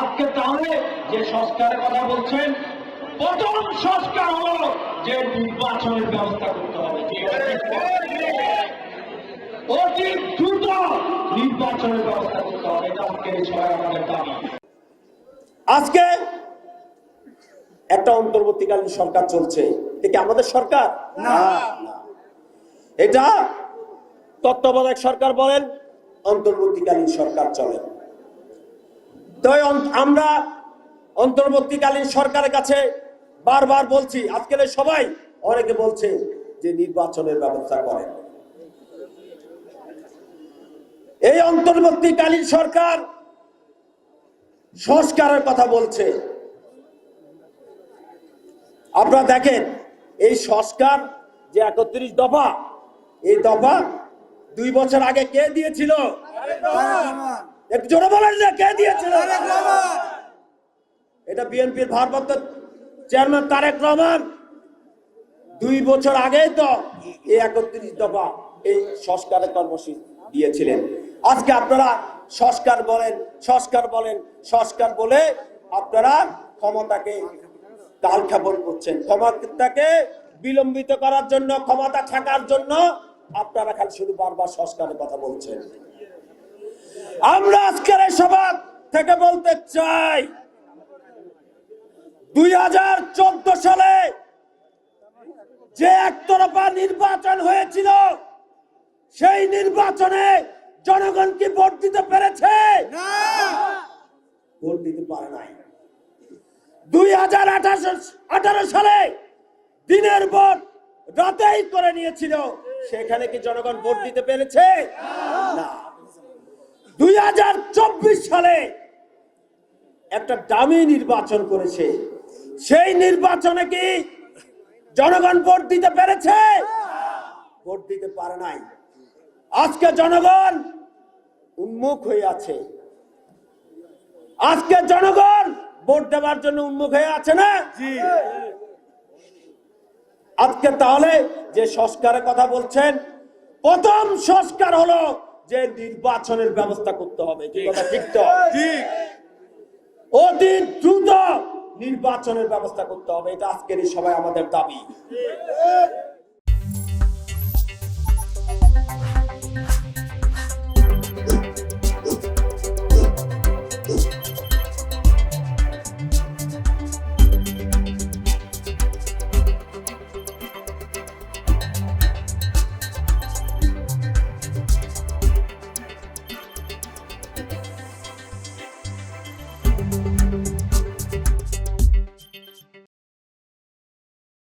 আজকে তাহলে যে সংস্কারের কথা বলছেন, প্রথম সংস্কার হলো যে নির্বাচনের ব্যবস্থা করতে হবে, অতি দ্রুত নির্বাচনের ব্যবস্থা করতে হবে। এটা আজকে সবাই আমাদের দাবি। আজকে একটা অন্তর্বর্তীকালীন সরকার চলছে, এটা কি আমাদের সরকার? না, এটা তত্ত্বাবধায়ক সরকার বলেন, অন্তর্বর্তীকালীন সরকার চলে। তো আমরা অন্তর্বর্তীকালীন সরকারের কাছে বারবার বলছি, আজকের সবাই অনেকে বলছে যে নির্বাচনের ব্যবস্থা করেন। এই অন্তর্বর্তীকালীন সরকার সংস্কারের কথা বলছে। আপনারা দেখেন এই সংস্কার যে 31 দফা, এই দফা 2 বছর আগে কে দিয়েছিল? একটু জোরে বলেন না, কে দিয়েছিল? এটা বিএনপির ভারপ্রাপ্ত চেয়ারম্যান তারেক রহমান 2 বছর আগে তো এই 31 দফা এই সংস্কারের কর্মসূচি দিয়েছিলেন। আজকে আপনারা সংস্কার বলেন, সংস্কার বলেন, সংস্কার বলে আপনারা ক্ষমতাকে কালক্ষেপণ করছেন। ক্ষমতাকে বিলম্বিত করার জন্য, ক্ষমতা থাকার জন্য আপনারা খালি শুধু বারবার সংস্কারের কথা বলছেন। আমরা আজকের এই সভা থেকে বলতে চাই, 2014 সালে যে একতরফা নির্বাচন হয়েছিল, সেই নির্বাচনে জনগণ কি ভোট দিতে পেরেছে? না, ভোট দিতে পারে নাই। 2018 সালে দিনের ভোট রাতেই করে নিয়েছিল, সেখানে কি জনগণ ভোট দিতে পেরেছে? না। 2024 সালে একটা দামি নির্বাচন করেছে, সেই নির্বাচনে কি জনগণ ভোট দিতে পেরেছে? ভোট দিতে পারে নাই। আজকে জনগণ উন্মুখ হয়ে আছে, আজকে জনগণ ভোট দেওয়ার জন্য উন্মুখ হয়ে আছে না? আজকে তাহলে যে সংস্কারের কথা বলছেন, প্রথম সংস্কার হলো যে নির্বাচনের ব্যবস্থা করতে হবে। কি কথা ঠিক তো? অতি দ্রুত নির্বাচনের ব্যবস্থা করতে হবে, এটা আজকের সবাই আমাদের দাবি।